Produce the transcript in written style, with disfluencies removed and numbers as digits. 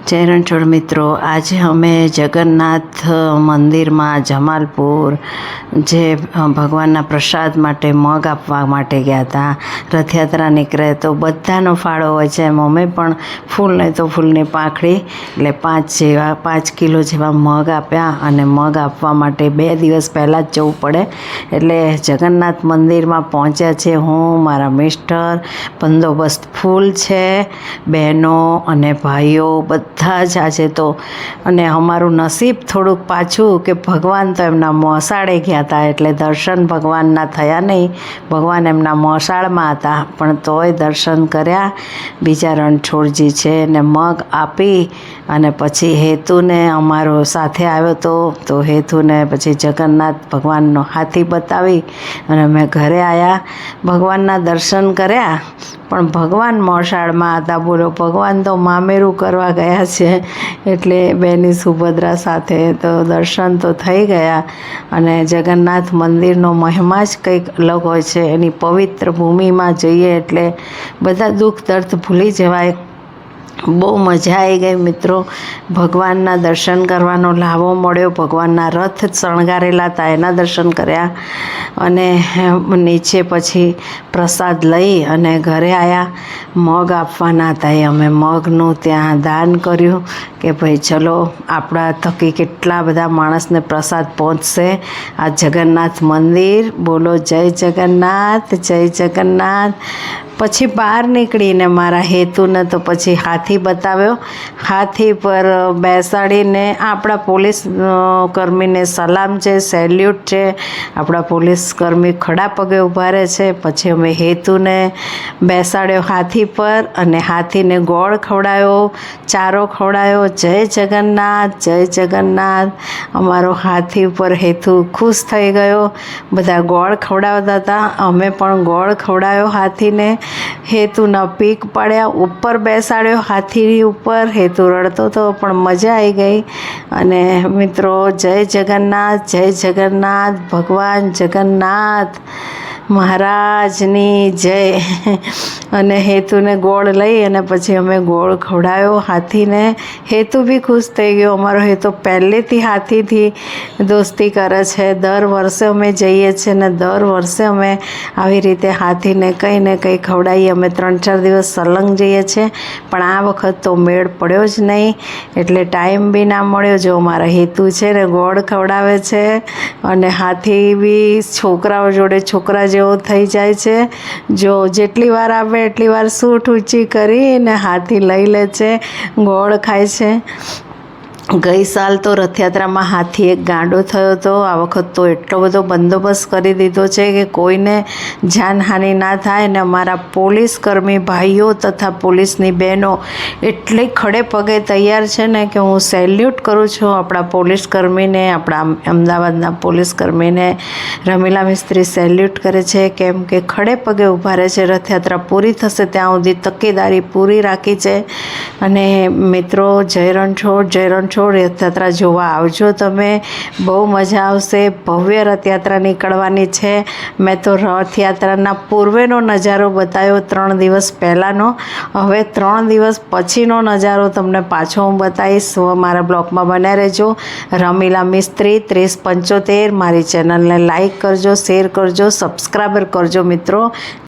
જય રણછોડ મિત્રો, આજે અમે જગન્નાથ મંદિરમાં જમાલપુર જે ભગવાનના પ્રસાદ માટે મગ આપવા માટે ગયા હતા. રથયાત્રા નીકળે તો બધાનો ફાળો હોય છે, એમ અમે પણ ફૂલ નહીં તો ફૂલની પાંખડી એટલે 5 કિલો જેવા મગ આપ્યા. અને મગ આપવા માટે 2 દિવસ પહેલાં જ જવું પડે. એટલે જગન્નાથ મંદિરમાં પહોંચ્યા છે. હું, મારા મિસ્ટર, બંદોબસ્ત ફૂલ છે, બહેનો અને ભાઈઓ બધા જ આજે તો. અને અમારું નસીબ થોડુંક પાછું કે ભગવાન તો એમના મોસાળે ગયા હતા, એટલે દર્શન ભગવાનના થયા નહીં. ભગવાન એમના મોસાળમાં હતા, પણ તોય દર્શન કર્યા. બીજા રણછોડજી છે ને મગ આપી અને પછી હેતુને અમારો સાથે આવ્યો તો હેતુને પછી જગન્નાથ ભગવાનનો હાથી બતાવી અને અમે ઘરે આવ્યા. ભગવાનના દર્શન કર્યા, પણ ભગવાન મોસાળમાં હતા. બોલો, ભગવાન તો મામેરું કરવા ગયા છે. એટલે બેની સુભદ્રા સાથે તો દર્શન તો થઈ ગયા. અને જગન્નાથ મંદિરનો મહિમા જ કંઈક અલગ હોય છે. એની પવિત્ર ભૂમિમાં જઈએ એટલે બધા દુઃખ દર્દ ભૂલી જવાય. બહુ મજા આવી ગઈ મિત્રો. ભગવાનના દર્શન કરવાનો લાવો મળ્યો. ભગવાનના રથ શણગારેલા હતા, એના દર્શન કર્યા. અને નીચે પછી પ્રસાદ લઈ અને ઘરે આવ્યા. મગ આપવાના હતા, એ અમે મગનું ત્યાં દાન કર્યું કે ભાઈ ચલો, આપણા થકી કેટલા બધા માણસને પ્રસાદ પહોંચશે. આ જગન્નાથ મંદિર, બોલો જય જગન્નાથ, જય જગન્નાથ. પછી બહાર નીકળીને મારા હેતુને તો પછી હાથી બતાવ્યો. હાથી પર બેસાડીને આપણા પોલીસ કર્મીને સલામ છે, સેલ્યુટ છે. આપણા પોલીસ કર્મી ખડા પગે ઊભા રહે છે. પછી અમે હેતુને બેસાડ્યો હાથી પર અને હાથીને ગોળ ખવડાવ્યો, ચારો ખવડાવ્યો. જય જગન્નાથ, જય જગન્નાથ. અમારો હાથી ઉપર હેતુ ખુશ થઈ ગયો. બધા ગોળ ખવડાવતા હતા, અમે પણ ગોળ ખવડાવ્યો હાથીને. હેતુના પીક પાડ્યા, ઉપર બેસાડ્યો હાથીની ઉપર. હેતુ રડતો હતો, પણ મજા આવી ગઈ. અને મિત્રો, જય જગન્નાથ, જય જગન્નાથ. ભગવાન જગન્નાથ મહારાજની જય. અને હેતુને ગોળ લઈ અને પછી અમે ગોળ ખવડાવ્યો હાથીને. હેતુ બી ખુશ થઈ ગયો. અમારો હેતુ પહેલેથી હાથીથી દોસ્તી કરે છે. દર વર્ષે અમે જઈએ છીએ ને દર વર્ષે અમે આવી રીતે હાથીને કંઈ ને કંઈ ખવડાવીએ. અમે 3-4 દિવસ સલંગ જઈએ છીએ, પણ આ વખત તો મેળ પડ્યો જ નહીં, એટલે ટાઈમ બી ના મળ્યો. જો મારા હેતુ છે ને ગોળ ખવડાવે છે અને હાથી બી છોકરાઓ જોડે છોકરા જેવો થઈ જાય છે. જો જેટલી વાર આવે એટલી વાર સૂંઠ ઊંચી કરીને હાથી લઈ લે છે, ગોળ ખાય છે. ગઈ સાલ તો રથયાત્રામાં હાથી એક ગાંડો થયો હતો. આ વખત તો એટલો બધો બંદોબસ્ત કરી દીધો છે કે કોઈને જાનહાનિ ના થાય. ને અમારા પોલીસ કર્મી ભાઈઓ તથા પોલીસની બહેનો એટલી ખડે પગે તૈયાર છે ને કે હું સેલ્યુટ કરું છું આપણા પોલીસ કર્મીને. આપણા અમદાવાદના પોલીસ કર્મીને રમીલા મિસ્ત્રી સેલ્યુટ કરે છે, કેમ કે ખડે પગે ઊભા રહે છે. રથયાત્રા પૂરી થશે ત્યાં સુધી તકેદારી પૂરી રાખી છે. અને મિત્રો, જય રણછોડ, જય રણછોડ. રથયાત્રા જોવા આવજો તમે, બહુ મજા આવશે. ભવ્ય રથયાત્રા નીકળવાની છે. મેં તો રથયાત્રાના પૂર્વેનો નજારો બતાવ્યો 3 દિવસ પહેલાંનો. હવે 3 દિવસ પછીનો નજારો તમને પાછો હું બતાવીશ. મારા બ્લોગમાં બન્યા રહેજો. રમીલા મિસ્ત્રી 3075 મારી ચેનલને લાઈક કરજો, શેર કરજો, સબસ્ક્રાઈબર કરજો મિત્રો.